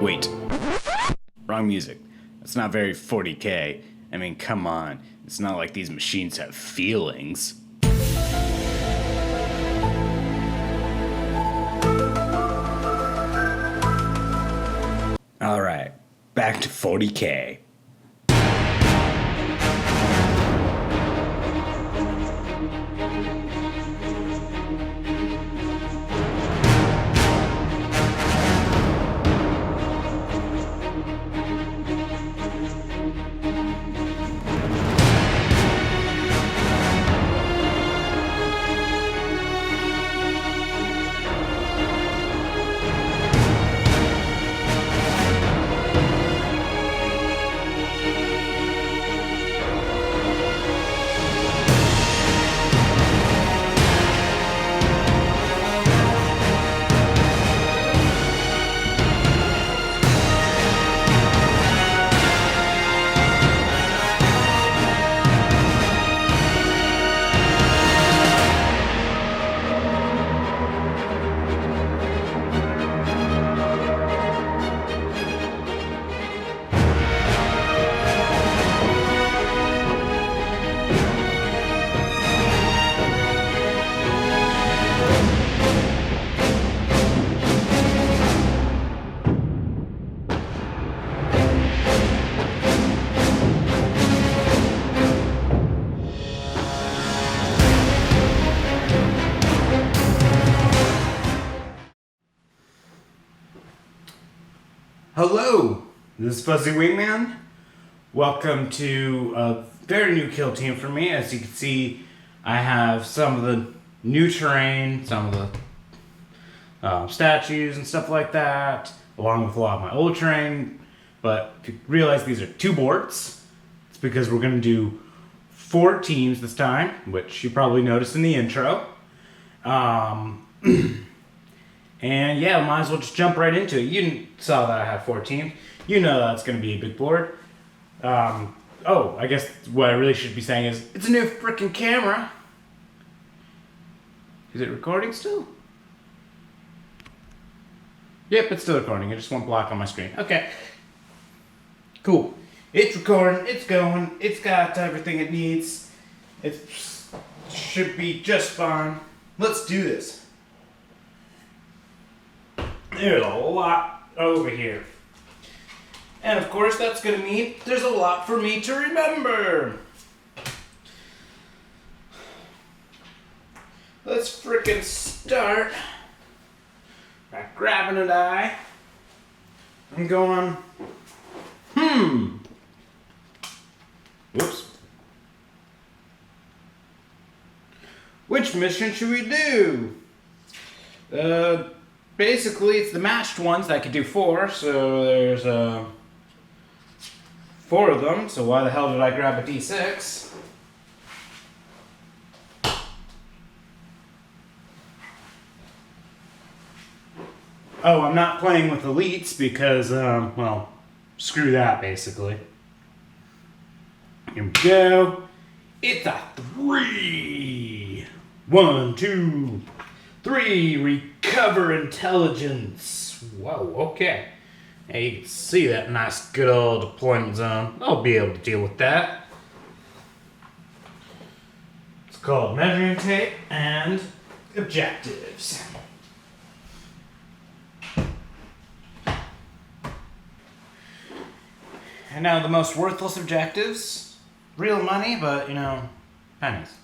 Wait. Wrong music. That's not very 40K. I mean, come on. It's not like these machines have feelings. Alright, back to 40K. Hello, this is Fuzzy Wingman. Welcome to a very new kill team for me. As you can see, I have some of the new terrain, some of the statues and stuff like that, along with a lot of my old terrain. But if you realize these are two boards, it's because we're going to do 4 teams this time, which you probably noticed in the intro. And yeah, might as well just jump right into it. You saw that I have 4 teams. You know that's going to be a big board. Oh, I guess what I really should be saying is, it's a new freaking camera. Is it recording still? Yep, it's still recording. It just won't block on my screen. Okay. Cool. It's recording. It's going. It's got everything it needs. It should be just fine. Let's do this. There's a lot over here. And of course that's going to mean there's a lot for me to remember. Let's frickin' start by grabbing a die and going, whoops. Which mission should we do? Basically, it's the matched ones that I could do 4, so there's 4 of them, so why the hell did I grab a D6? Oh, I'm not playing with elites because, well, screw that, basically. Here we go. It's a 3! 1, 2, 3, recover intelligence. Whoa, okay. Yeah, you can see that nice good old deployment zone. I'll be able to deal with that. It's called measuring tape and objectives. And now the most worthless objectives. Real money, but, you know, pennies.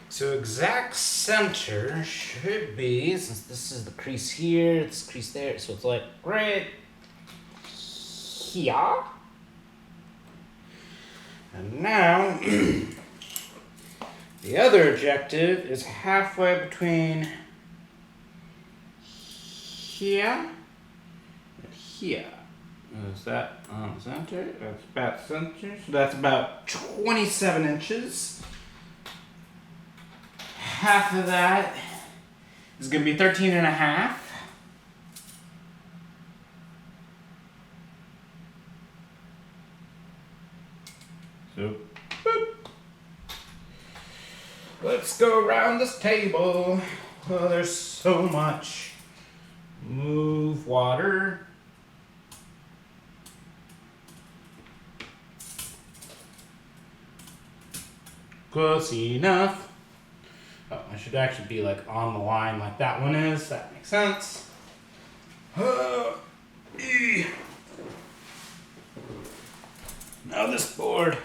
So exact center should be, since this is the crease here, it's the crease there, so it's like right here. And now, the other objective is halfway between here and here. Is that on center? That's about center. So that's about 27 inches. Half of that is going to be 13 and a half. So, boop. Let's go around this table. Oh, there's so much Move water. Close enough. Oh, I should actually be like on the line like that one is. That makes sense. Now this board.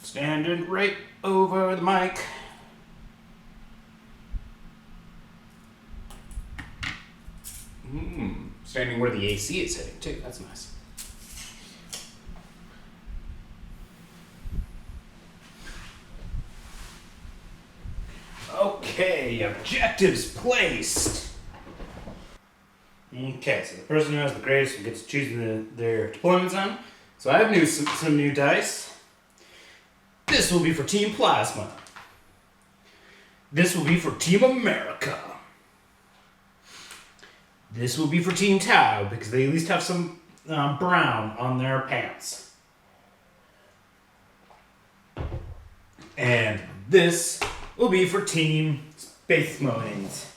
Standing right over the mic. Standing where the AC is hitting too. That's nice. Okay, objectives placed. Okay, so the person who has the greatest gets to choose their deployment zone. So I have some new dice. This will be for Team Plasma. This will be for Team America. This will be for Team Tau, because they at least have some brown on their pants. And this will be for Team Space Marines.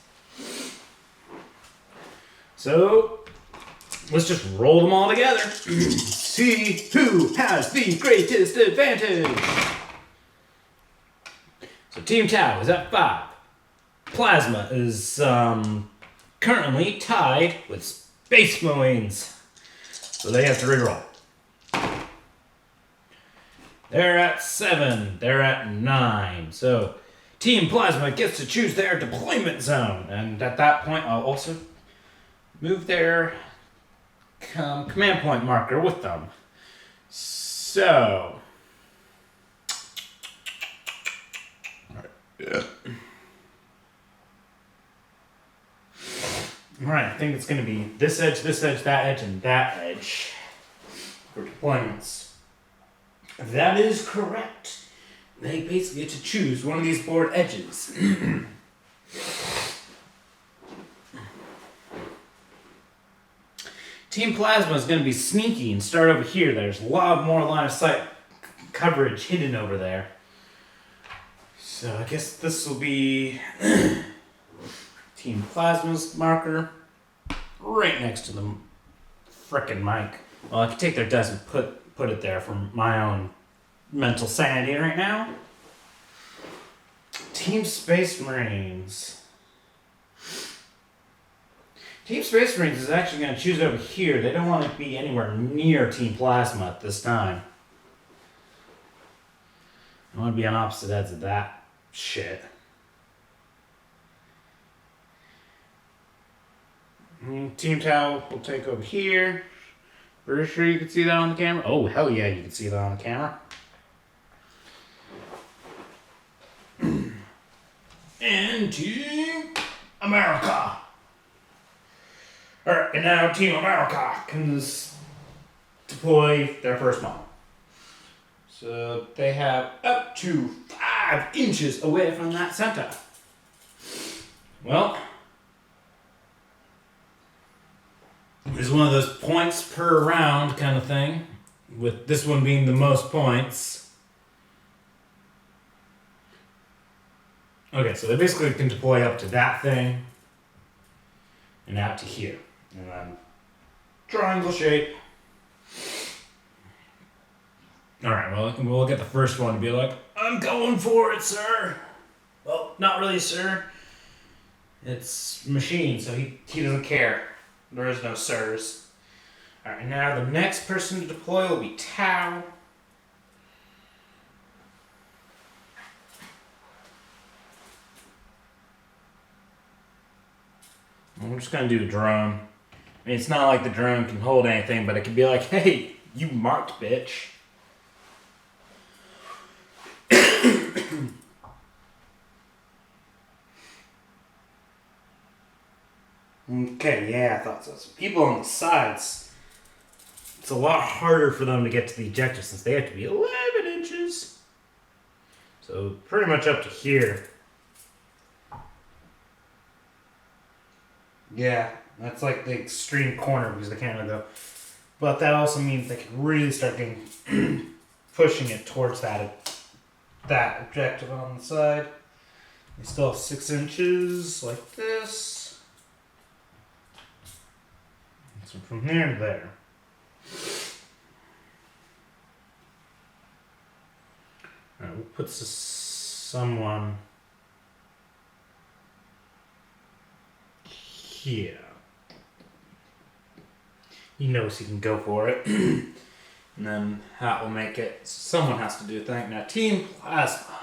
So, let's just roll them all together. See who has the greatest advantage. So Team Tau is at 5. Plasma is currently tied with Space Marines. So they have to reroll. They're at 7. They're at 9. So Team Plasma gets to choose their deployment zone. And at that point, I'll also move their command point marker with them. So, Alright, I think it's going to be this edge, that edge, and that edge for deployments. That is correct. They basically get to choose one of these board edges. Team Plasma is going to be sneaky and start over here. There's a lot more line of sight coverage hidden over there. So I guess this will be Team Plasma's marker right next to the frickin' mic. Well, I could take their dice and put it there for my own mental sanity right now. Team Space Marines. Team Space Marines is actually going to choose over here. They don't want to be anywhere near Team Plasma at this time. I want to be on opposite ends of that shit. Team Tau will take over here. Pretty sure you can see that on the camera. Oh, hell yeah, you can see that on the camera. And Team America. Alright, and now Team America can deploy their first model. So they have up to 5 inches away from that center. Well, it's one of those points per round kind of thing, with this one being the most points. Okay, so they basically can deploy up to that thing and out to here. And then triangle shape. Alright, well, we'll get the first one to be like, I'm going for it, sir. Well, not really, sir. It's machine, so he doesn't care. There is no sirs. Alright, now the next person to deploy will be Tau. We're just going to do a drone. I mean, it's not like the drone can hold anything, but it can be like, hey, you marked, bitch. Okay, yeah, I thought so. So people on the sides, it's a lot harder for them to get to the ejector since they have to be 11 inches. So pretty much up to here. Yeah, that's like the extreme corner because they can't really go. But that also means they can really start getting pushing it towards that objective on the side. They still have 6 inches like this. So from there to there. Alright, we'll put someone here. He knows he can go for it. And then that will make it. Someone has to do a thing. Now, Team Plasma.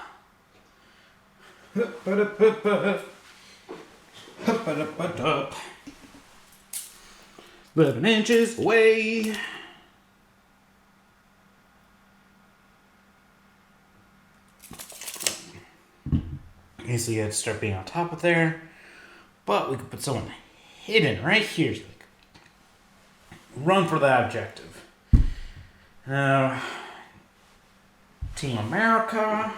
11 inches away. Easily had to start being on top of there. But we could put someone hidden right here. So run for that objective. Team America.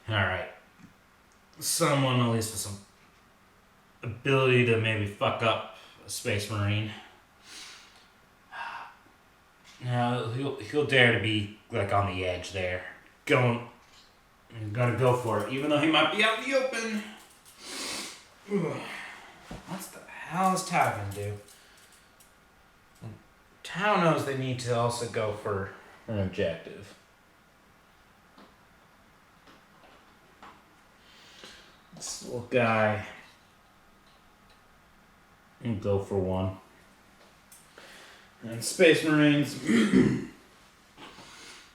Alright. Someone at least with some ability to maybe fuck up a Space Marine. Now he'll dare to be like on the edge there. He's gonna go for it, even though he might be out in the open. What the hell is Tau gonna do? Tau knows they need to also go for an objective. This little guy will go for one. And Space Marines, we're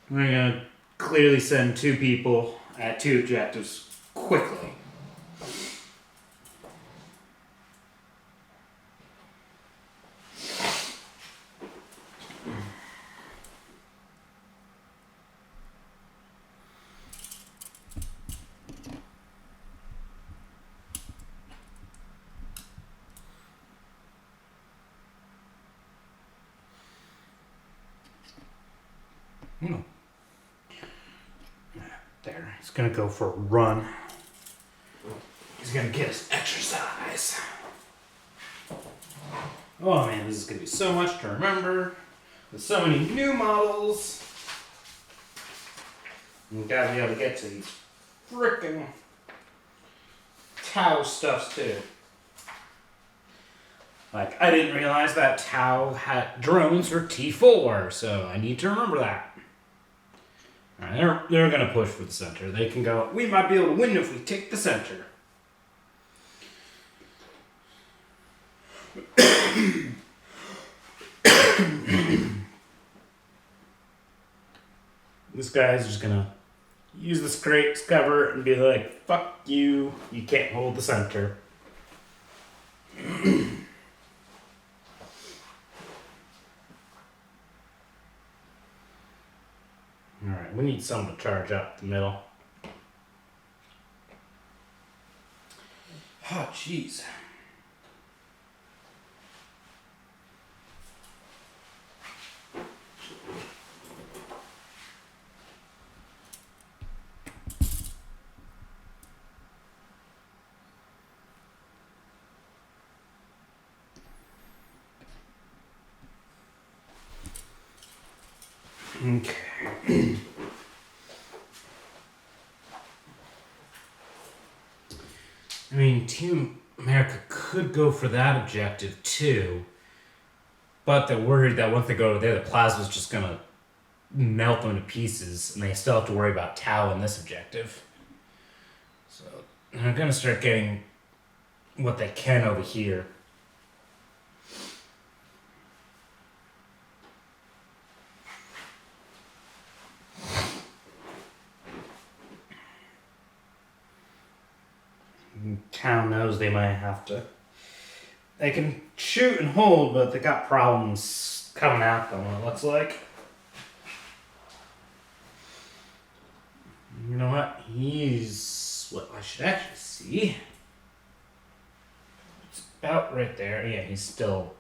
gonna clearly send 2 people at 2 objectives quickly. There, he's gonna go for a run. He's gonna get his exercise. Oh man, this is gonna be so much to remember. With so many new models. You gotta be able to get to these frickin' Tau stuffs too. Like, I didn't realize that Tau had drones were T4, so I need to remember that. Alright, they're going to push for the center. They can go, we might be able to win if we take the center. This guy's just going to use this crate's cover and be like, fuck you, you can't hold the center. Alright, we need someone to charge up the middle. Oh, jeez. Okay. I mean, Team America could go for that objective too, but they're worried that once they go over there, the plasma's just gonna melt them to pieces, and they still have to worry about Tau in this objective. So they're gonna start getting what they can over here. Town knows they might have to. They can shoot and hold, but they got problems coming at them, it looks like. You know what? He's what I should actually see. It's about right there. Yeah, he's still.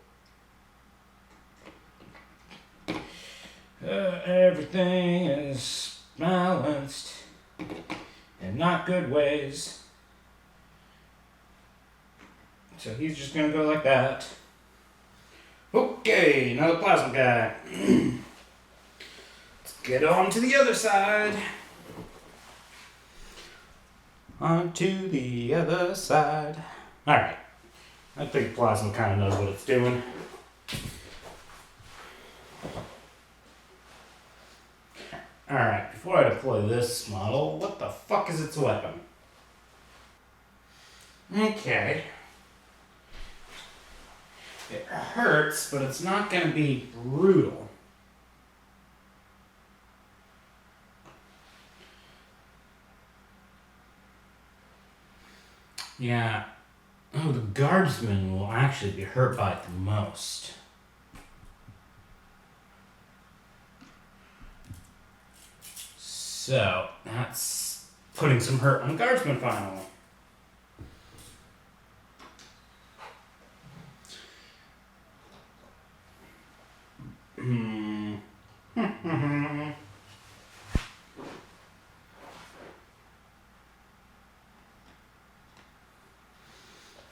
Everything is balanced in not good ways. So he's just gonna go like that. Okay, another plasma guy. Let's get on to the other side. On to the other side. Alright. I think plasma kind of knows what it's doing. Alright, before I deploy this model, what the fuck is its weapon? Okay. It hurts, but it's not going to be brutal. Yeah. Oh, the guardsman will actually be hurt by it the most. So, that's putting some hurt on the guardsman finally.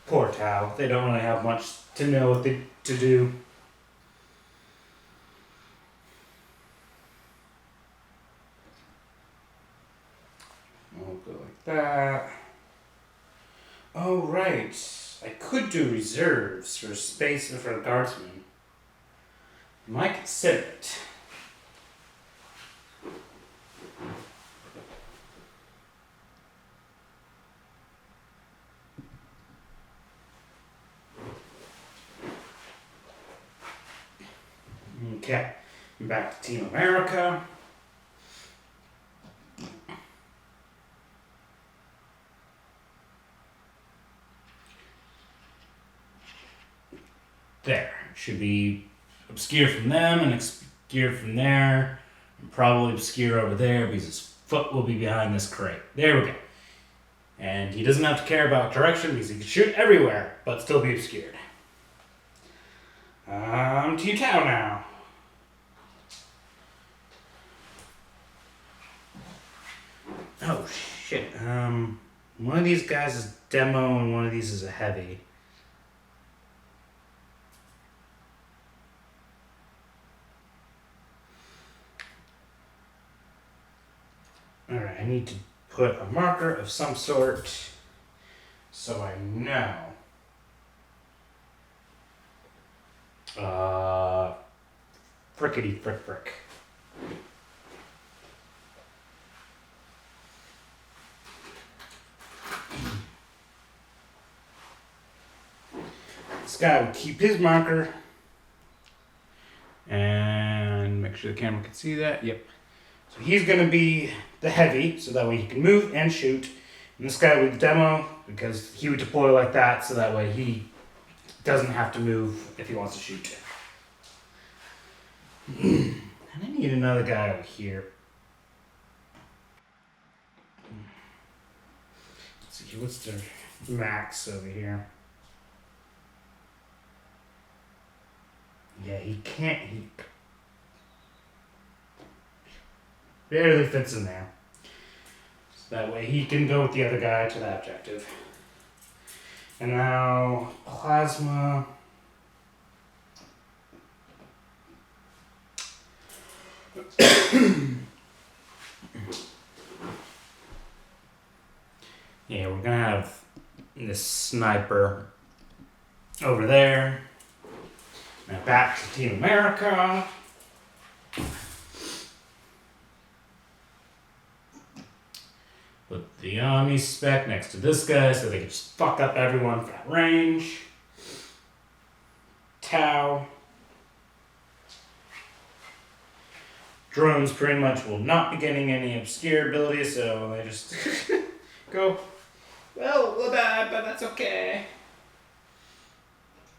Poor Tau. They don't really have much to know what to do. We'll go like that. Oh, right. I could do reserves for space and for the guardsman. I might consider it. Okay, back to Team America. There. Should be obscure from them and obscure from there. And probably obscure over there because his foot will be behind this crate. There we go. And he doesn't have to care about direction because he can shoot everywhere, but still be obscured. Team Tau now. Oh shit. One of these guys is demo and one of these is a heavy. Alright, I need to put a marker of some sort so I know. Frickety frick frick. This guy will keep his marker and make sure the camera can see that. Yep. So he's going to be the heavy, so that way he can move and shoot. And this guy will demo because he would deploy like that, so that way he doesn't have to move if he wants to shoot. And I need another guy over here. Let's see, what's their max over here? Yeah, he can't. He barely fits in there. So that way he can go with the other guy to that objective. And now, plasma. Yeah, we're gonna have this sniper over there. Now back to Team America. Put the Omni spec next to this guy so they can just fuck up everyone from that range. Tau. Drones pretty much will not be getting any obscure abilities, so they just go, well, we'll die, but that's okay.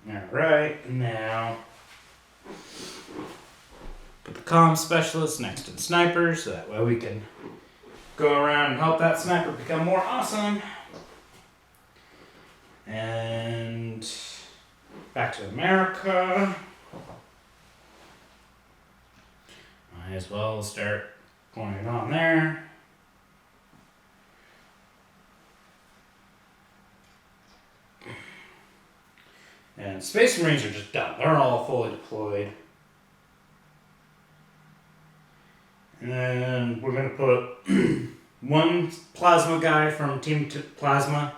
Alright, now put the comm specialist next to the sniper so that way we can go around and help that sniper become more awesome. And back to America. Might as well start pouring it on there. And Space Marines are just done. They're all fully deployed. And then we're going to put one plasma guy from Team Plasma.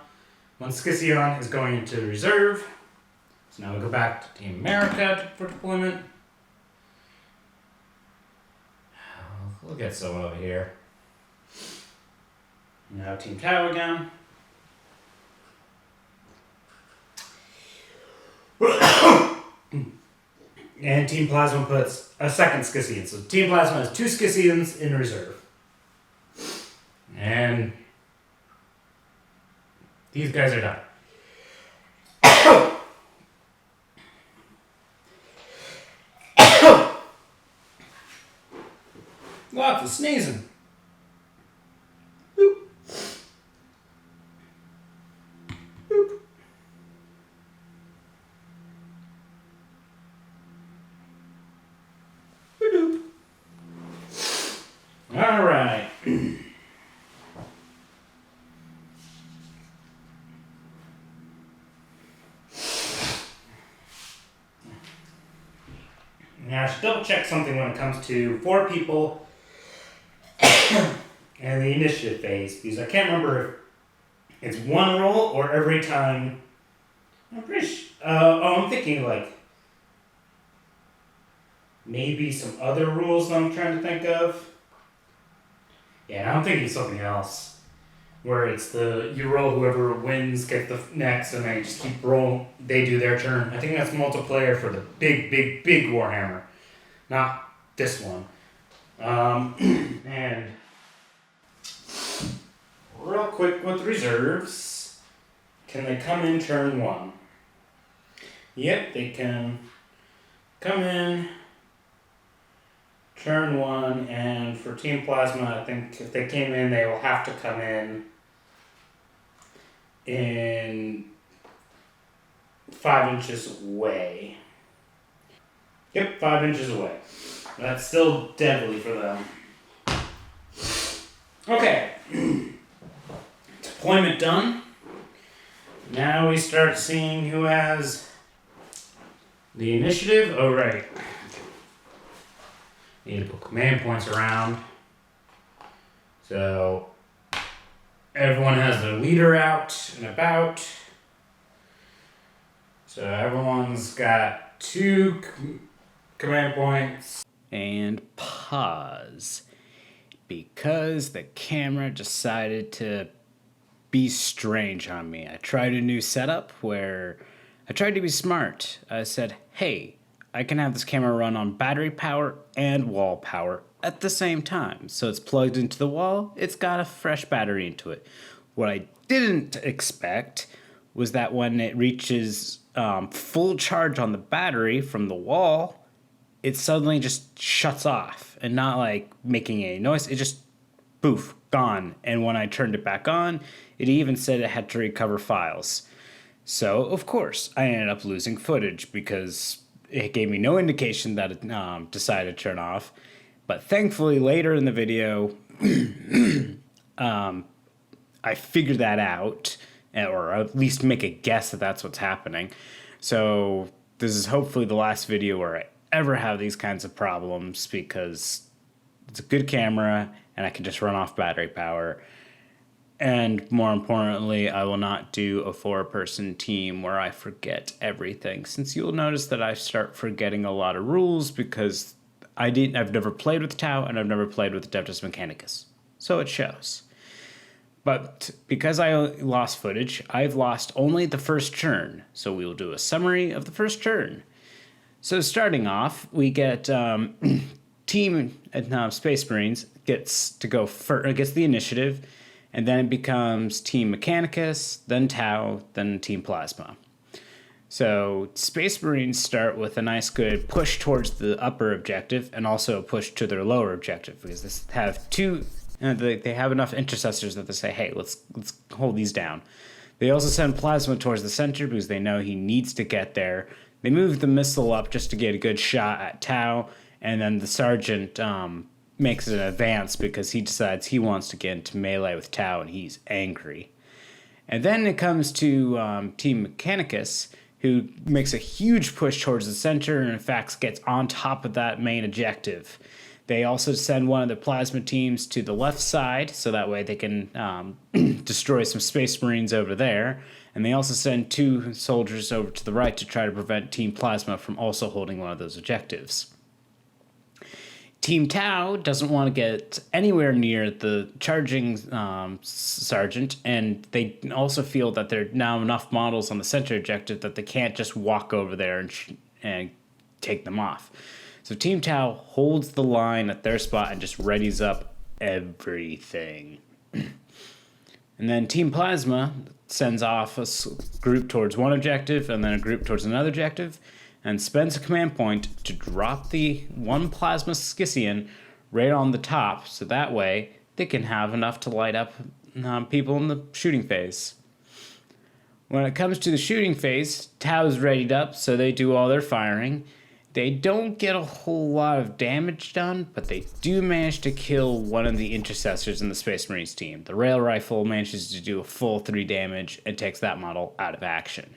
One Scission is going into reserve. So now we go back to Team America for deployment. We'll get some over here. Now Team Tau again. And Team Plasma puts a second Scission. So Team Plasma has 2 Scissions in reserve. And these guys are done. Lots of sneezing. Boop. Boop. Boop. All right. Now I should double check something when it comes to 4 people and the initiative phase, because I can't remember if it's one roll or every time. I'm pretty sure. I'm thinking like maybe some other rules that I'm trying to think of. Yeah, I'm thinking something else, where it's you roll, whoever wins gets the next, and they just keep rolling. They do their turn. I think that's multiplayer for the big Warhammer, not this one. And real quick with reserves, can they come in turn 1? Yep, they can come in turn 1, and for Team Plasma, I think if they came in, they will have to come in 5 inches away. Yep, 5 inches away. That's still deadly for them. Okay. Deployment done. Now we start seeing who has the initiative. Oh, right. Need to put command points around. So everyone has their leader out and about. So everyone's got 2 command points. And pause. Because the camera decided to be strange on me. I tried a new setup where I tried to be smart. I said, hey, I can have this camera run on battery power and wall power at the same time. So it's plugged into the wall, it's got a fresh battery into it. What I didn't expect was that when it reaches full charge on the battery from the wall, it suddenly just shuts off and not like making any noise. It just poof, gone. And when I turned it back on, it even said it had to recover files. So, of course, I ended up losing footage because it gave me no indication that it decided to turn off. But thankfully, later in the video, I figured that out, or at least make a guess that that's what's happening. So this is hopefully the last video where I ever have these kinds of problems, because it's a good camera and I can just run off battery power. And more importantly, I will not do a 4-person team where I forget everything, since you'll notice that I start forgetting a lot of rules because I've never played with Tau and I've never played with Adeptus Mechanicus. So it shows. But because I lost footage, I've lost only the first turn. So we will do a summary of the first turn. So starting off, we get Team Space Marines gets to go first, gets the initiative, and then it becomes Team Mechanicus, then Tau, then Team Plasma. So Space Marines start with a nice good push towards the upper objective and also a push to their lower objective, because they have they have enough intercessors that they say, hey, let's hold these down. They also send Plasma towards the center because they know he needs to get there. They move the missile up just to get a good shot at Tau, And then the sergeant makes an advance because he decides he wants to get into melee with Tau, and he's angry. And then it comes to Team Mechanicus, who makes a huge push towards the center and in fact gets on top of that main objective. They also send one of the plasma teams to the left side, so that way they can destroy some Space Marines over there. And they also send 2 soldiers over to the right to try to prevent Team Plasma from also holding one of those objectives. Team Tau doesn't want to get anywhere near the charging sergeant, and they also feel that there are now enough models on the center objective that they can't just walk over there and take them off. So Team Tau holds the line at their spot and just readies up everything. And then Team Plasma sends off a group towards one objective and then a group towards another objective, and spends a command point to drop the one Plasma Scythian right on the top, so that way they can have enough to light up people in the shooting phase. When it comes to the shooting phase, Tau's readied up, so they do all their firing. They don't get a whole lot of damage done, but they do manage to kill one of the intercessors in the Space Marines team. The rail rifle manages to do a full 3 damage and takes that model out of action.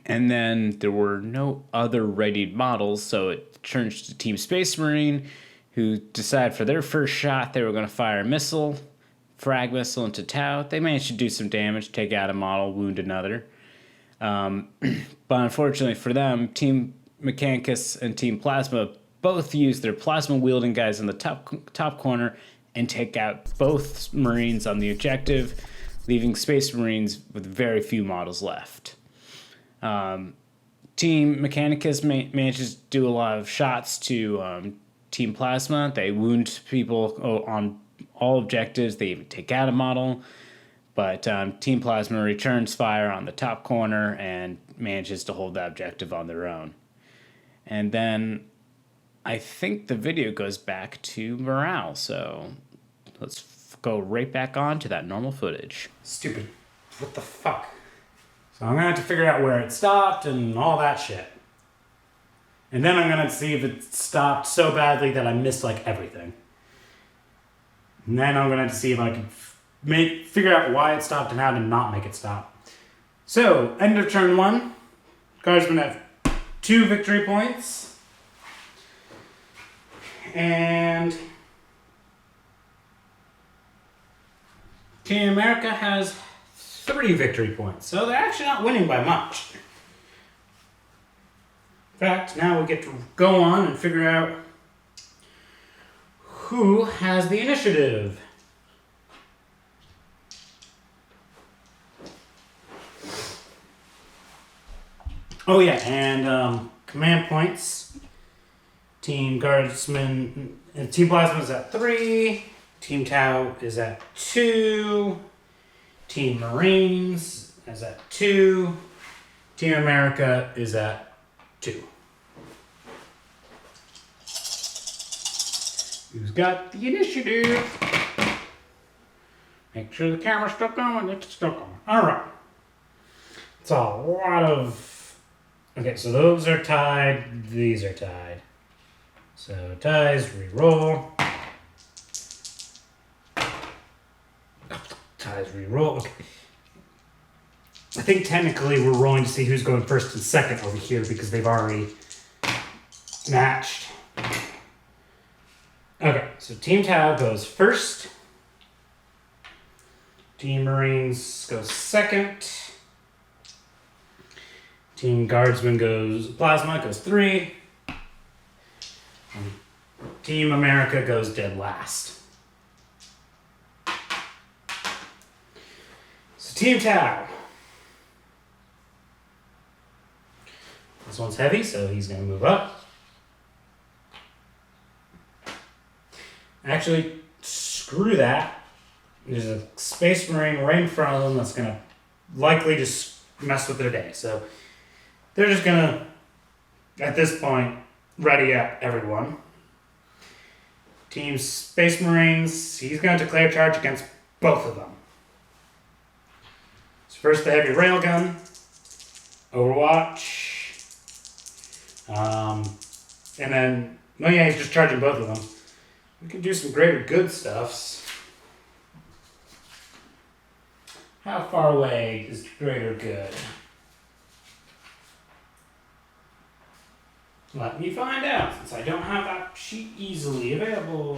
And then there were no other readied models, so it turns to Team Space Marine, who decide for their first shot they were going to fire a missile, frag missile into Tau. They managed to do some damage, take out a model, wound another. But unfortunately for them, Team Mechanicus and Team Plasma both use their plasma-wielding guys in the top corner and take out both Marines on the objective, leaving Space Marines with very few models left. Team Mechanicus manages to do a lot of shots to Team Plasma. They wound people on all objectives. They even take out a model. But Team Plasma returns fire on the top corner and manages to hold that objective on their own. And then I think the video goes back to morale. So let's go right back on to that normal footage. Stupid. What the fuck? So I'm going to have to figure out where it stopped and all that shit. And then I'm going to see if it stopped so badly that I missed like everything. And then I'm going to have to see if I can figure out why it stopped and how to not make it stop. So, end of turn 1. Guardsmen have 2 victory points. And Team America has 3 victory points. So they're actually not winning by much. In fact, now we get to go on and figure out who has the initiative. Oh yeah, and command points. Team Guardsmen and Team Plasma is at 3. Team Tau is at 2. Team Marines is at 2. Team America is at 2. Who's got the initiative? Make sure the camera's still going. It's still going. Alright. It's a lot of... Okay, so those are tied. These are tied. So ties, re-roll. Ties, re-roll. Okay. I think technically we're rolling to see who's going first and second over here because they've already matched. Okay, so Team Tau goes first. Team Marines goes second. Team Guardsmen Plasma goes 3. And Team America goes dead last. So Team Tau. This one's heavy, so he's going to move up. Actually, screw that. There's a Space Marine right in front of them that's going to likely just mess with their day. So they're just going to, at this point, ready up everyone. Team Space Marines, he's going to declare charge against both of them. So first the heavy railgun, Overwatch, And then, oh yeah, he's just charging both of them. We can do some greater good stuffs. How far away is greater good? Let me find out, since I don't have that sheet easily available.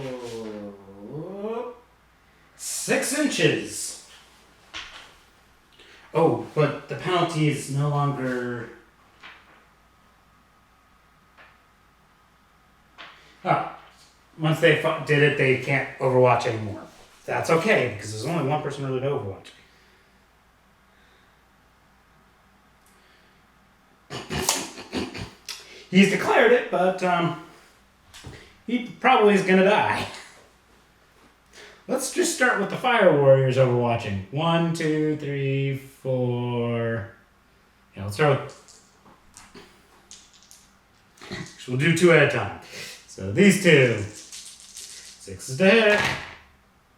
6 inches. Oh, but the penalty is no longer... Oh, once they did it, they can't Overwatch anymore. That's okay, because there's only one person really to Overwatch. He's declared it, but he probably is gonna die. Let's just start with the Fire Warriors overwatching. 1, 2, 3, 4. Yeah, let's start with. We'll do 2 at a time. So these 2. 6 is to hit.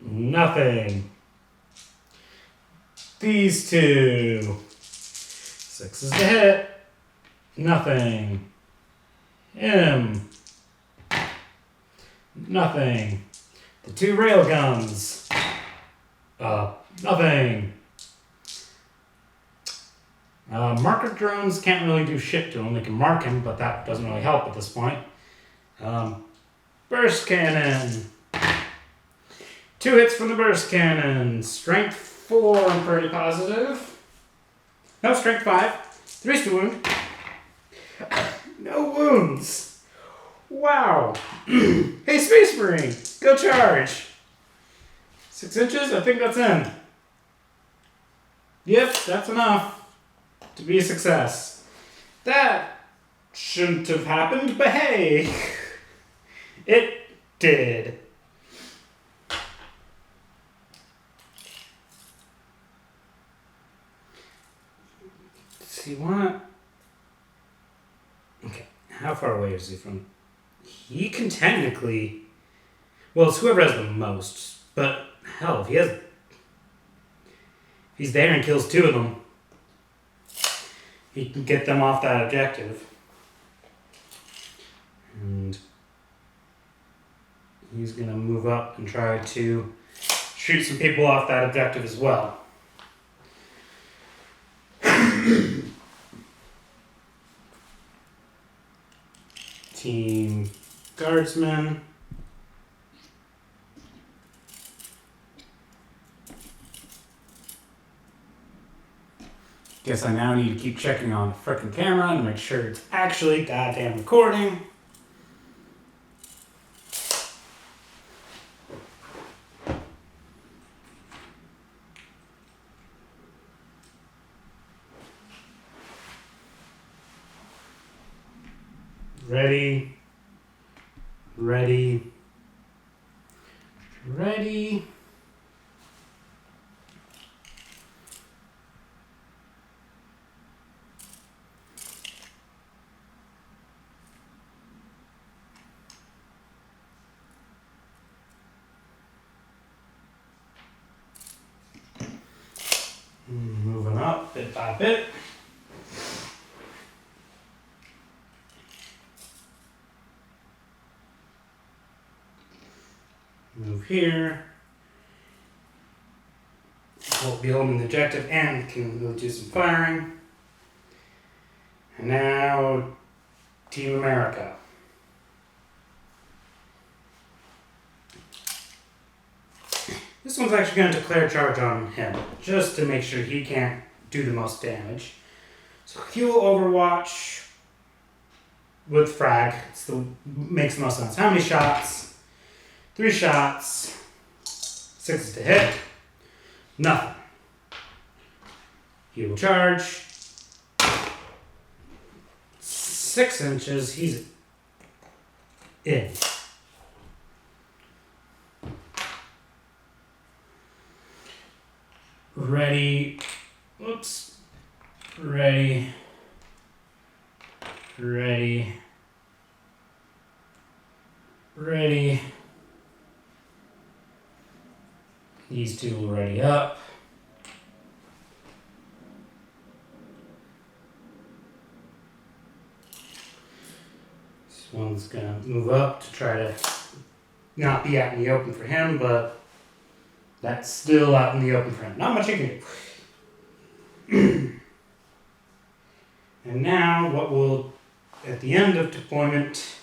Nothing. These 2. 6 is to hit. Nothing. Him. Nothing. The 2 railguns. Nothing. Marker drones can't really do shit to him. They can mark him, but that doesn't really help at this point. Burst cannon. 2 hits from the burst cannon. Strength 4, I'm pretty positive. No, strength 5. 3 to wound. No wounds. Wow. Hey, Space Marine, go charge. 6 inches? I think that's in. Yep, that's enough to be a success. That shouldn't have happened, but hey, it did. See what? Okay, how far away is he from? He can technically... Well, it's whoever has the most. But, hell, if he has... If he's there and kills 2 of them, he can get them off that objective. And he's going to move up and try to shoot some people off that objective as well. Team Guardsmen. Guess I now need to keep checking on the frickin' camera to make sure it's actually goddamn recording. Ready. Ready. Ready. Moving up bit by bit. Move here. We'll be holding the objective and can really do some firing. And now, Team America. This one's actually going to declare charge on him, just to make sure he can't do the most damage. So he will overwatch with frag. Makes the most sense. How many shots? 3 shots. 6 to hit. Nothing. He will charge. 6 inches. He's in. Ready. Whoops. Ready. Ready. Ready. These 2 will ready up. one's gonna move up to try to not be out in the open for him, but that's still out in the open for him. Not much you can do. And now what will, at the end of deployment,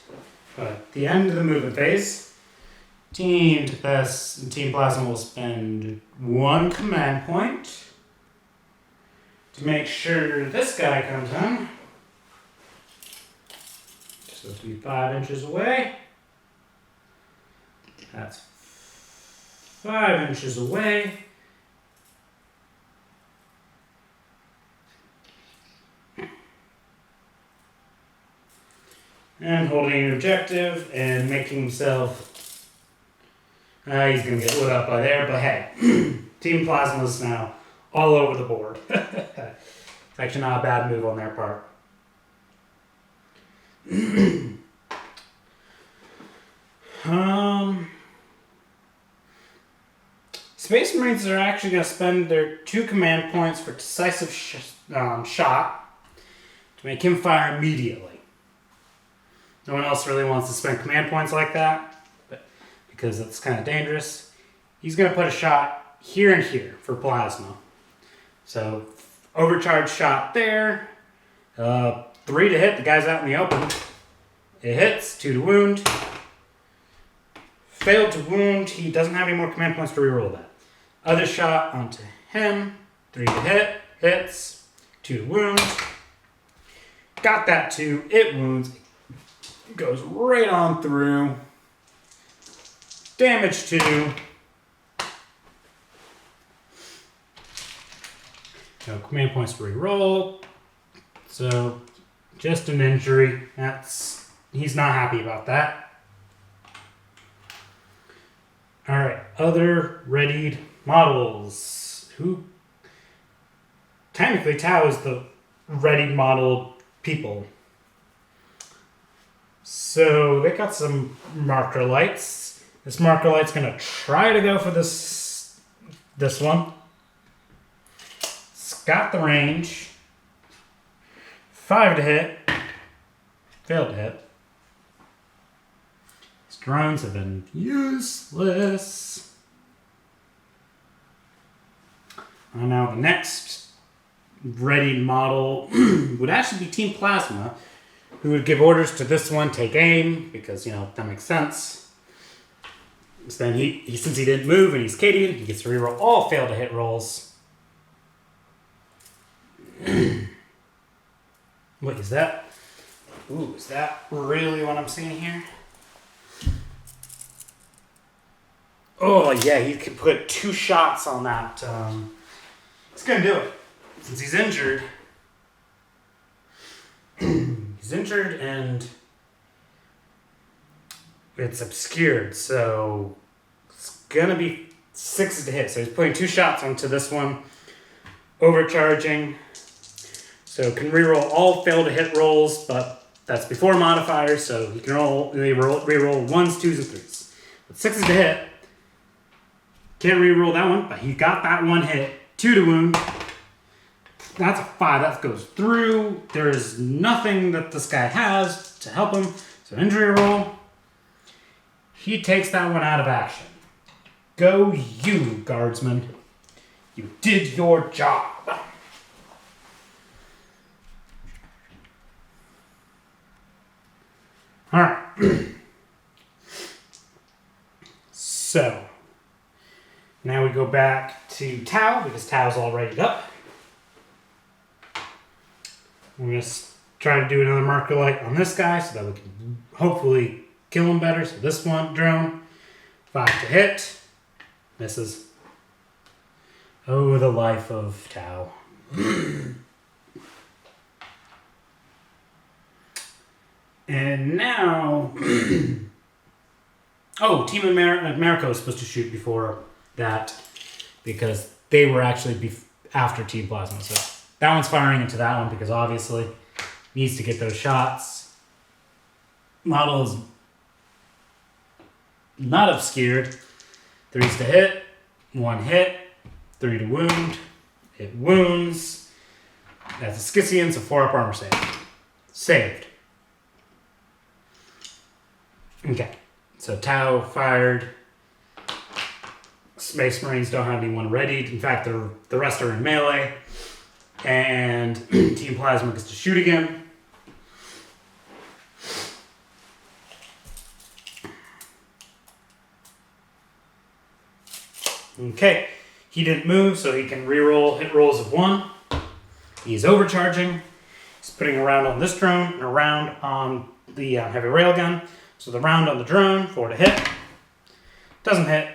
at the end of the movement phase, Team Plasma will spend 1 command point to make sure this guy comes in. Just supposed to be 5 inches away. That's 5 inches away. And holding an objective and making himself... he's going to get lit up by there, but hey, Team Plasma's now all over the board. It's actually not a bad move on their part. Space Marines are actually going to spend their 2 command points for decisive shot to make him fire immediately. No one else really wants to spend command points like that, but because it's kind of dangerous. He's going to put a shot here and here for Plasma. So, overcharged shot there. 3 to hit, the guy's out in the open. It hits, 2 to wound. Failed to wound, he doesn't have any more command points to reroll that. Other shot onto him, 3 to hit, hits, 2 to wound. Got that 2, it wounds. Goes right on through. Damage 2. No command points to reroll. So, just an injury. He's not happy about that. Alright, other readied models. Technically, Tau is the readied model people. So they got some marker lights. This marker light's gonna try to go for this one. It's got the range. 5 to hit. Failed to hit. These drones have been useless. Now the next readied model would actually be Team Plasma, who would give orders to this one, take aim, because, that makes sense. So then since he didn't move and he's Cadian, he gets to reroll all fail to hit rolls. What is that? Ooh, is that really what I'm seeing here? Oh, yeah, he could put 2 shots on that. He's gonna do it. Since he's injured. He's injured and it's obscured, so it's gonna be 6 to hit. So he's putting 2 shots onto this one, overcharging. So can reroll all fail to hit rolls, but that's before modifiers, so he can reroll 1s, 2s, and 3s. But 6 to hit. Can't reroll that one, but he got that 1 hit, 2 to wound. That's a 5. That goes through. There is nothing that this guy has to help him. So injury roll. He takes that one out of action. Go you, guardsman. You did your job. Alright. So, now we go back to Tau, because Tau's all readied up. We're going to try to do another marker light on this guy so that we can hopefully kill him better. So this one, drone, 5 to hit, misses. Oh, the life of Tau. And now, Team America was supposed to shoot before that because they were actually after Team Plasma. So that one's firing into that one because obviously needs to get those shots. Model is not obscured. 3s to hit, 1 hit, 3 to wound. It wounds. That's a Scythian, so 4 up armor save. Saved. Okay, so Tau fired. Space Marines don't have anyone ready. In fact, the rest are in melee. And Team Plasma gets to shoot again. Okay, he didn't move, so he can reroll hit rolls of 1. He's overcharging. He's putting a round on this drone and a round on the heavy railgun. So the round on the drone, 4 to hit. Doesn't hit.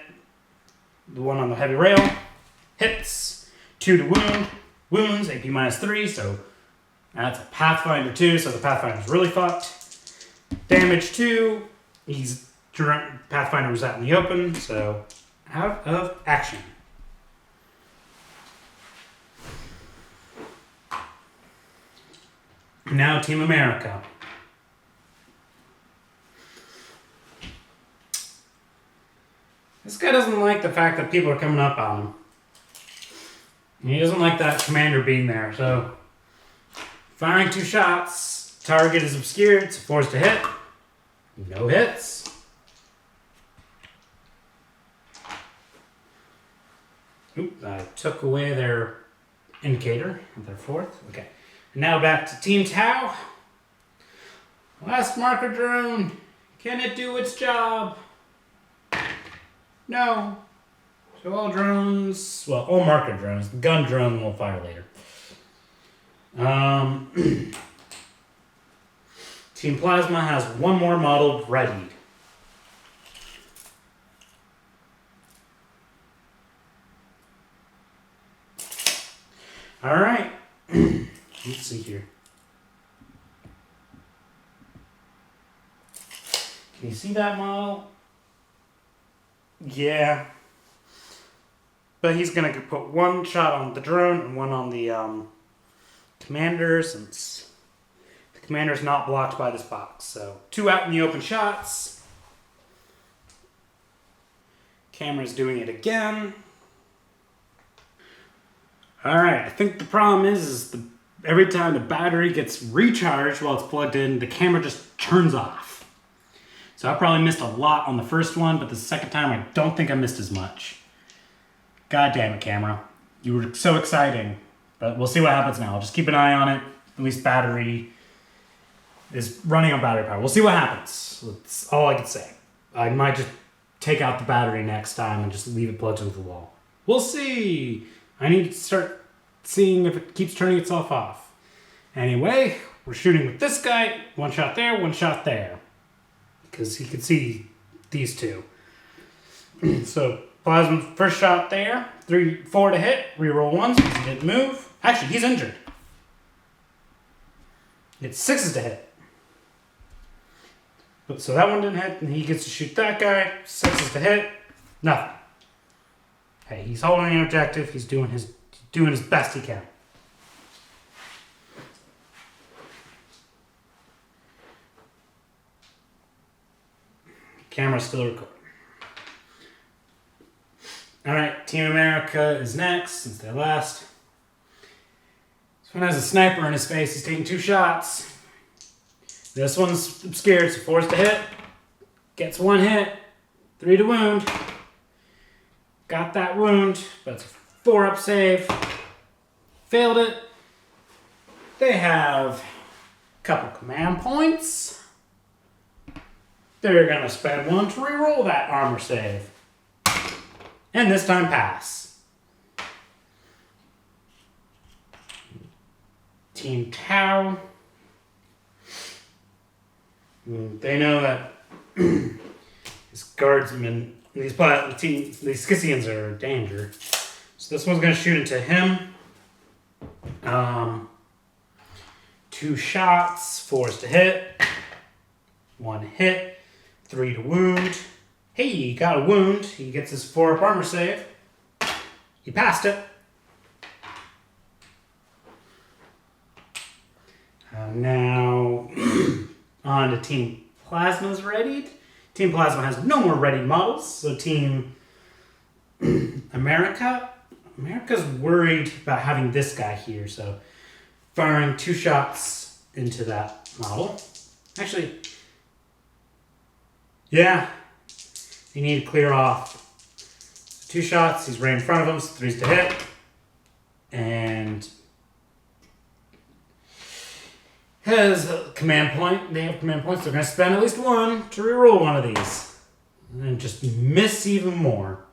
The one on the heavy rail hits. 2 to wound. Wounds, AP -3, so that's a Pathfinder 2, so the Pathfinder's really fucked. Damage 2. Pathfinder was out in the open, so out of action. Now Team America. This guy doesn't like the fact that people are coming up on him. He doesn't like that commander being there, so firing 2 shots. Target is obscured, it's forced to hit. No hits. Oop, I took away their indicator, their 4th. Okay. Now back to Team Tau. Last marker drone. Can it do its job? No. So all drones, well, all marker drones. The gun drone will fire later. Team Plasma has 1 more model readied. All right. Let's see here. Can you see that model? Yeah. But he's going to put 1 shot on the drone and 1 on the commander, since the commander's not blocked by this box. So 2 out in the open shots. Camera's doing it again. Alright, I think the problem is every time the battery gets recharged while it's plugged in, the camera just turns off. So I probably missed a lot on the first one, but the second time I don't think I missed as much. God damn it, camera. You were so exciting. But we'll see what happens now. I'll just keep an eye on it. At least battery is running on battery power. We'll see what happens. That's all I can say. I might just take out the battery next time and just leave it plugged into the wall. We'll see. I need to start seeing if it keeps turning itself off. Anyway, we're shooting with this guy. 1 shot there, 1 shot there. Because he can see these 2. So Plasma's first shot there. 4 to hit. Reroll 1 since he didn't move. Actually, he's injured. It's 6s to hit. So that one didn't hit, and he gets to shoot that guy. 6s to hit. Nothing. Hey, he's holding an objective. He's doing his best he can. Camera's still recording. Alright, Team America is next, since they're last. This one has a sniper in his face. He's taking 2 shots. This one's obscured, so 4s to hit. Gets 1 hit. 3 to wound. Got that wound, but it's a 4-up save. Failed it. They have a couple command points. They're going to spend 1 to reroll that armor save. And this time pass. Team Tau. They know that his guardsmen, these Scythians are in danger. So this one's going to shoot into him. 2 shots, 4s to hit. 1 hit, 3 to wound. Hey, he got a wound. He gets his 4-up armor save. He passed it. Now, on to Team Plasma's readied. Team Plasma has no more ready models, so Team America's worried about having this guy here, so firing 2 shots into that model. Actually, Yeah. You need to clear off 2 shots. He's right in front of him, so 3's to hit. And has a command point. They have command points. They're going to spend at least 1 to reroll one of these. And then just miss even more.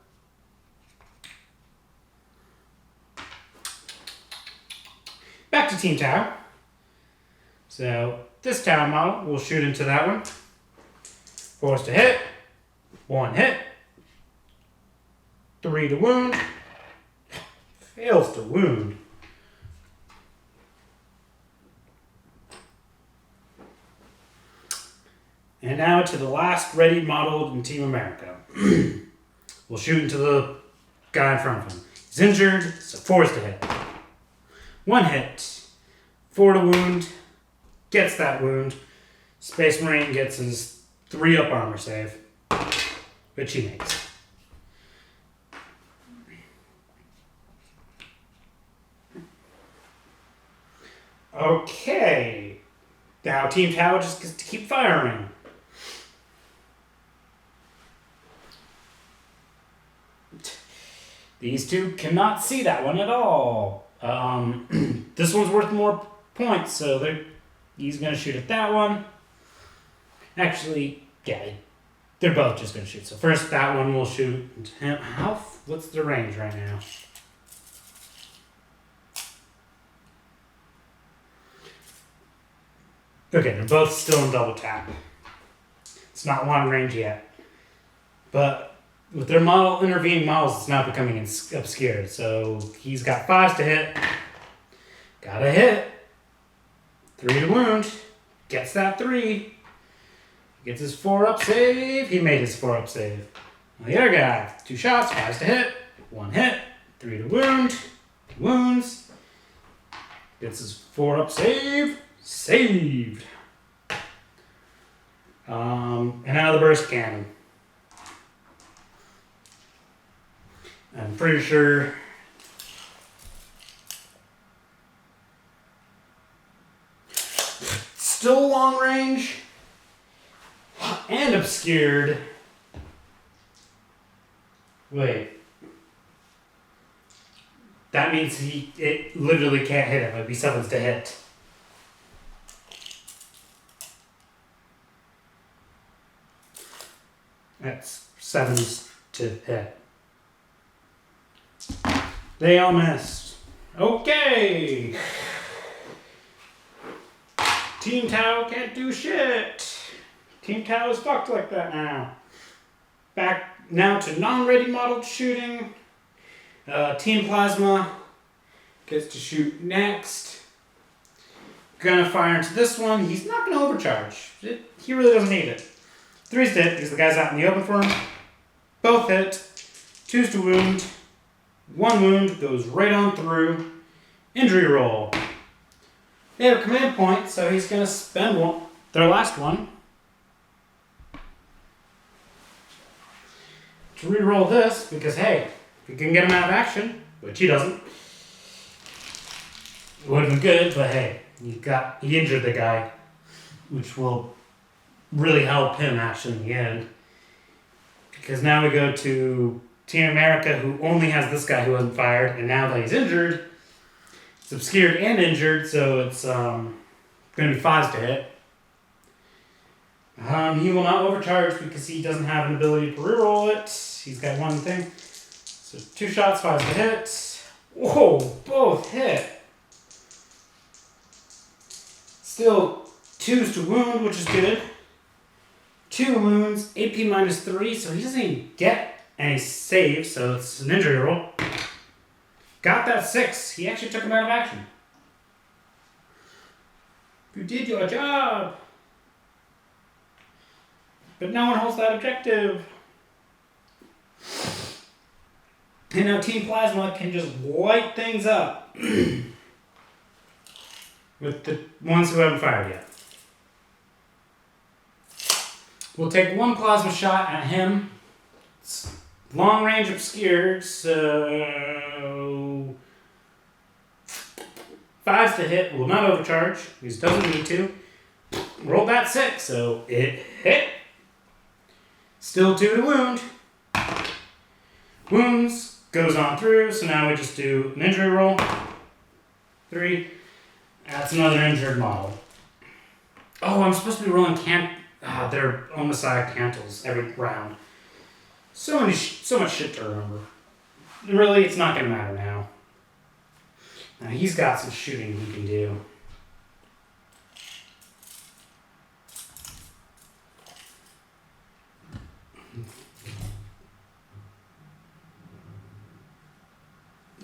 Back to Team Tau. So this Tau model will shoot into that one. 4's to hit. 1 hit. 3 to wound. Fails to wound. And now to the last ready model in Team America. We'll shoot into the guy in front of him. He's injured, so 4's to hit. 1 hit. 4 to wound. Gets that wound. Space Marine gets his 3-up armor save, which he makes. Okay. Now Team Tau just gets to keep firing. These two cannot see that one at all. This one's worth more points, so he's going to shoot at that one. Actually, yeah, they're both just going to shoot. So first that one will shoot. What's the range right now? Okay, they're both still in double tap. It's not long range yet. But with their intervening models, it's not becoming obscured. So he's got 5s to hit. Got a hit. 3 to wound. Gets that 3. Gets his 4-up save. He made his 4-up save. Well, the other guy, 2 shots, 5s to hit. 1 hit. 3 to wound. Wounds. Gets his 4-up save. Saved. And now the burst cannon. I'm pretty sure still long range and obscured. Wait. That means it literally can't hit him. It'd be 7s to hit. That's 7s to hit. They all missed. Okay. Team Tau can't do shit. Team Tau is fucked like that now. Back now to non-ready modeled shooting. Team Plasma gets to shoot next. Gonna fire into this one. He's not gonna overcharge. He really doesn't need it. 3's to hit because the guy's out in the open for him. Both hit. 2's to wound. 1 wound goes right on through. Injury roll. They have a command point, so he's going to spend their last one to reroll this because, hey, if you can get him out of action, which he doesn't, it would have been good, but hey, he injured the guy, which will really help him actually in the end. Because now we go to Team America, who only has this guy who hasn't fired, and now that he's injured, it's obscured and injured, so it's going to be 5s to hit. He will not overcharge because he doesn't have an ability to reroll it. He's got 1 thing. So 2 shots, 5s to hit. Whoa, both hit. Still 2s to wound, which is good. 2 wounds, AP -3, so he doesn't even get any saves, so it's an injury roll. Got that 6. He actually took him out of action. You did your job. But no one holds that objective. And now Team Plasma can just light things up. With the ones who haven't fired yet. We'll take 1 plasma shot at him. It's long range obscured, so 5s to hit, will not overcharge. He doesn't need to. Rolled that 6, so it hit. Still 2 to wound. Wounds goes on through, so now we just do an injury roll. 3. That's another injured model. Oh, I'm supposed to be rolling they're homicide cantles every round. So much shit to remember. Really, it's not gonna matter now. Now he's got some shooting he can do.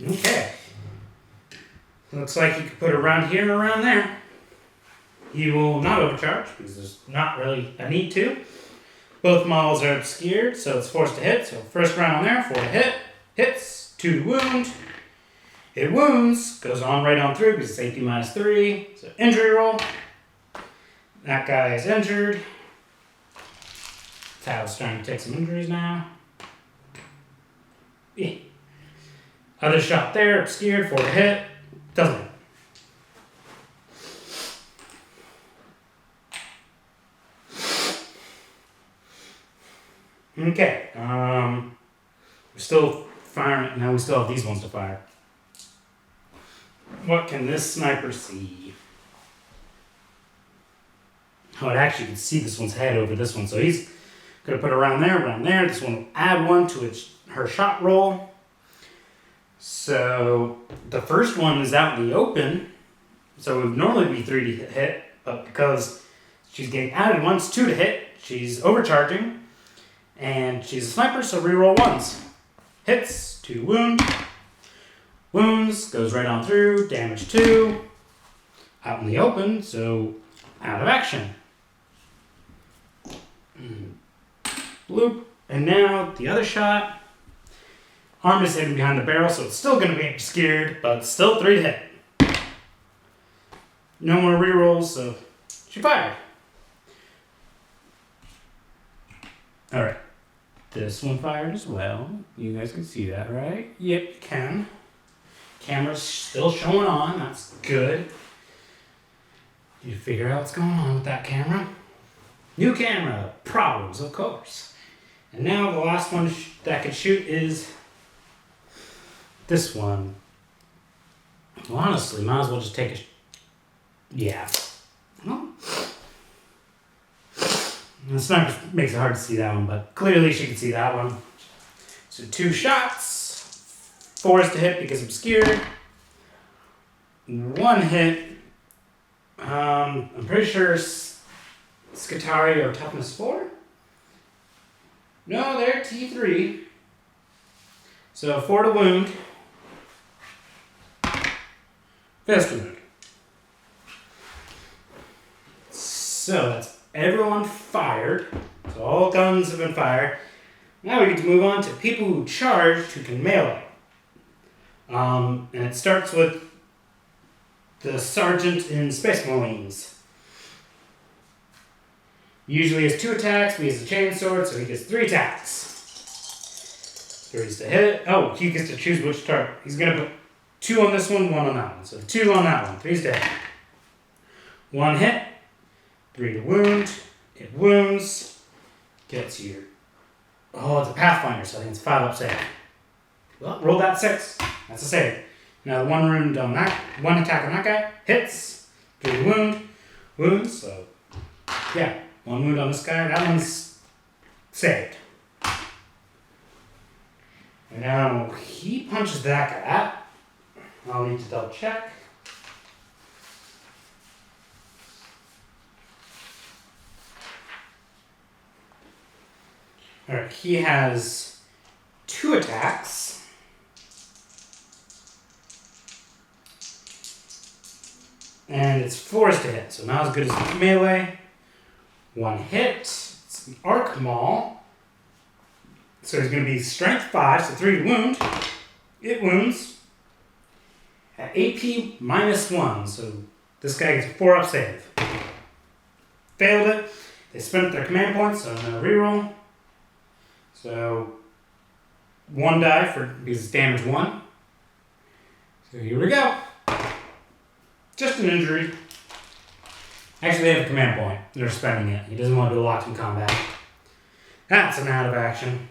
Okay. Looks like you could put it around here and around there. He will not overcharge because there's not really a need to. Both models are obscured, so it's forced to hit. So first round on there, 4 to hit. Hits, 2 to wound. It wounds, goes on right on through because it's AP minus 3. So injury roll. That guy is injured. Tao's starting to take some injuries now. Yeah. Other shot there, obscured, 4 to hit. Doesn't hit. Okay. We're still firing. Now we still have these ones to fire. What can this sniper see? Oh, it actually can see this one's head over this one. So he's going to put it around there. This one will add 1 to her shot roll. So the first one is out in the open. So it would normally be 3 to hit. But because she's getting added 1, it's 2 to hit. She's overcharging. And she's a sniper, so reroll 1s. Hits, 2 wound. Wounds, goes right on through, damage 2. Out in the open, so out of action. Bloop. And now the other shot. Arm is hidden behind the barrel, so it's still going to be obscured, but still 3 to hit. No more rerolls, so she fired. Alright. This one fired as well. You guys can see that, right? Yep, you can. Camera's still showing on. That's good. You figure out what's going on with that camera. New camera. Problems, of course. And now the last one that can shoot is this one. Well, honestly, might as well just take a... Yeah. Well, the sniper makes it hard to see that one, but clearly she can see that one. So 2 shots. 4 is to hit because obscured. 1 hit. I'm pretty sure Scutari or toughness 4. No, they're T3. So 4 to wound. Fist wound. So that's everyone fired. So all guns have been fired. Now we get to move on to people who charged who can melee. And it starts with the sergeant in Space Marines. Usually has 2 attacks, but he has a chainsword, so he gets 3 attacks. 3's to hit. Oh, he gets to choose which target. He's going to put 2 on this one, 1 on that one. So 2 on that one, 3's to hit. 1 hit, 3 to wound. It wounds. Gets your... Oh, it's a Pathfinder, so I think it's 5 up save. Well, roll that 6. That's a save. Now 1 wound on that, 1 attack on that guy. Hits. 3 to wound. Wounds, so... Yeah, 1 wound on this guy. That one's saved. And now he punches that guy. I'll need to double check. Alright, he has 2 attacks. And it's 4 to hit, so not as good as melee. 1 hit. It's the arc maul. So he's going to be strength 5, so 3 to wound. It wounds. At AP minus 1, so this guy gets a 4 up save. Failed it. They spent their command points, so I'm going to reroll. So 1 die because it's damage 1. So here we go. Just an injury. Actually, they have a command point. They're spending it. He doesn't want to do a lot in combat. That's an out of action.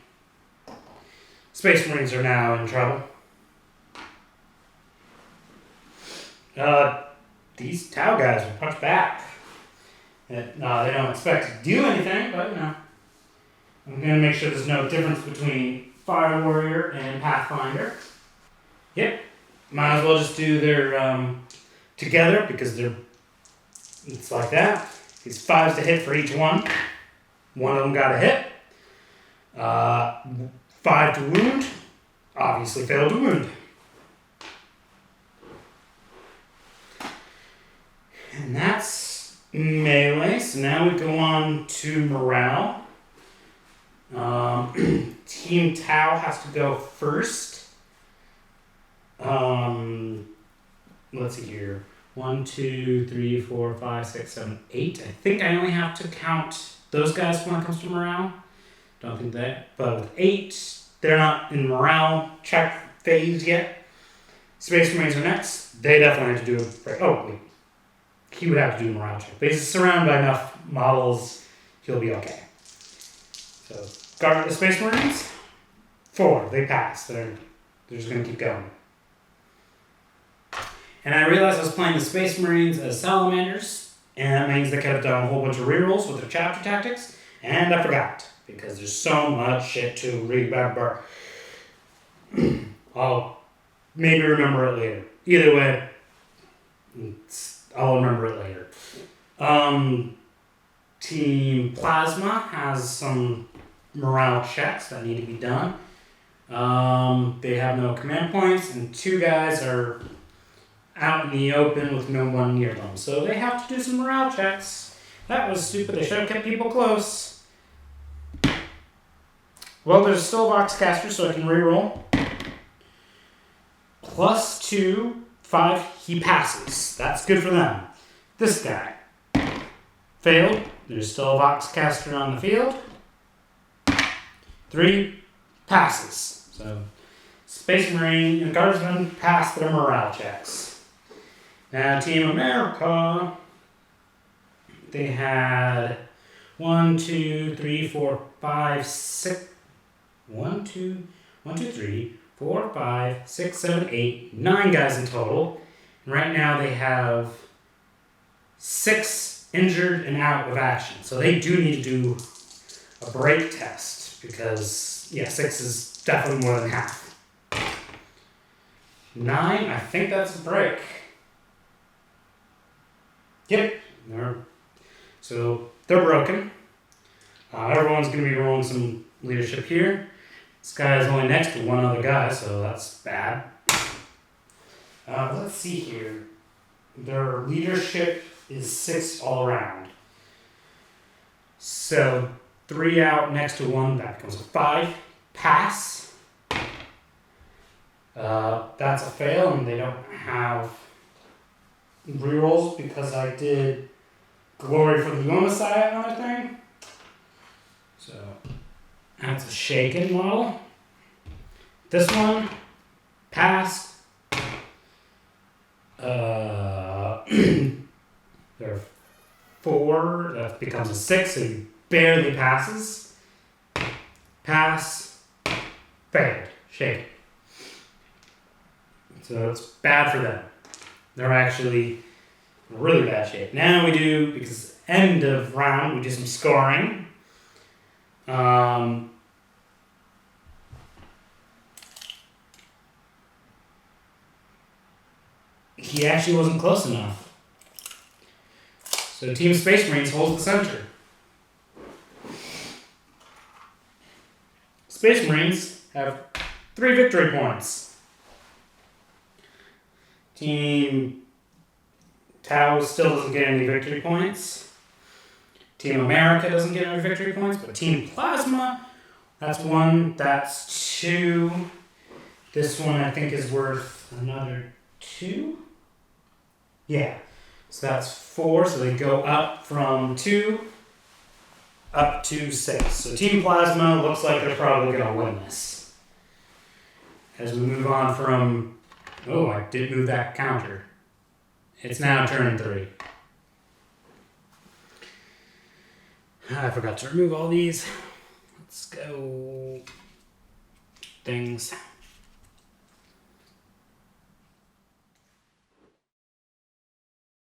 Space Marines are now in trouble. These Tau guys will punch back. They don't expect to do anything, but I'm gonna make sure there's no difference between Fire Warrior and Pathfinder. Yep. Might as well just do their together because it's like that. These 5s to hit for each one. One of them got a hit. 5 to wound. Obviously failed to wound. And that's melee. So now we go on to morale. Team Tau has to go first. Let's see here. 1, 2, 3, 4, 5, 6, 7, 8. I think I only have to count those guys when it comes to morale. Don't think that. But with 8, they're not in morale check phase yet. Space Marines are next. They definitely have to do it. Oh, wait. He would have to do a morale check. But he's surrounded by enough models, he'll be okay. So, guard the Space Marines. 4, they pass. They're just going to keep going. And I realized I was playing the Space Marines as Salamanders, and that means they could have done a whole bunch of rerolls with their chapter tactics, and I forgot, because there's so much shit to remember. I'll maybe remember it later. Either way, I'll remember it later. Team Plasma has some morale checks that need to be done. They have no command points, and 2 guys are out in the open with no one near them. So they have to do some morale checks. That was stupid. They should have kept people close. Well, there's still a Voxcaster, so I can reroll. +2, 5, he passes. That's good for them. This guy failed. There's still a Voxcaster on the field. 3, passes. So Space Marine and Guardsmen pass their morale checks. Now, Team America, they had 1, 2, 3, 4, 5, 6. 1, 2, 3, 4, 5, 6, 7, 8, 9 guys in total. And right now they have 6 injured and out of action. So they do need to do a break test because, 6 is definitely more than half. 9, I think that's a break. Yep. So they're broken. Everyone's going to be rolling some leadership here. This guy is only next to one other guy, so that's bad. Let's see here. Their leadership is 6 all around. So 3 out next to 1, that becomes a 5. Pass. That's a fail, and they don't have rerolls because I did Glory for the Homicide and other thing. So that's a shaken model. This one passed. There are 4. That becomes a 6, so he barely passes. Pass. Failed. Shaken. So it's bad for them. They're actually in really bad shape. Now we do, because end of round, we do some scoring. He actually wasn't close enough. So Team Space Marines holds the center. Space Marines have 3 victory points. Team Tau still doesn't get any victory points. Team America doesn't get any victory points, but Team Plasma, that's 1, that's 2. This one I think is worth another 2. Yeah, so that's 4, so they go up from 2 up to 6. So Team Plasma looks like they're probably going to win this. As we move on from... Oh, I did move that counter. It's now turn 3. I forgot to remove all these. Let's go. Things.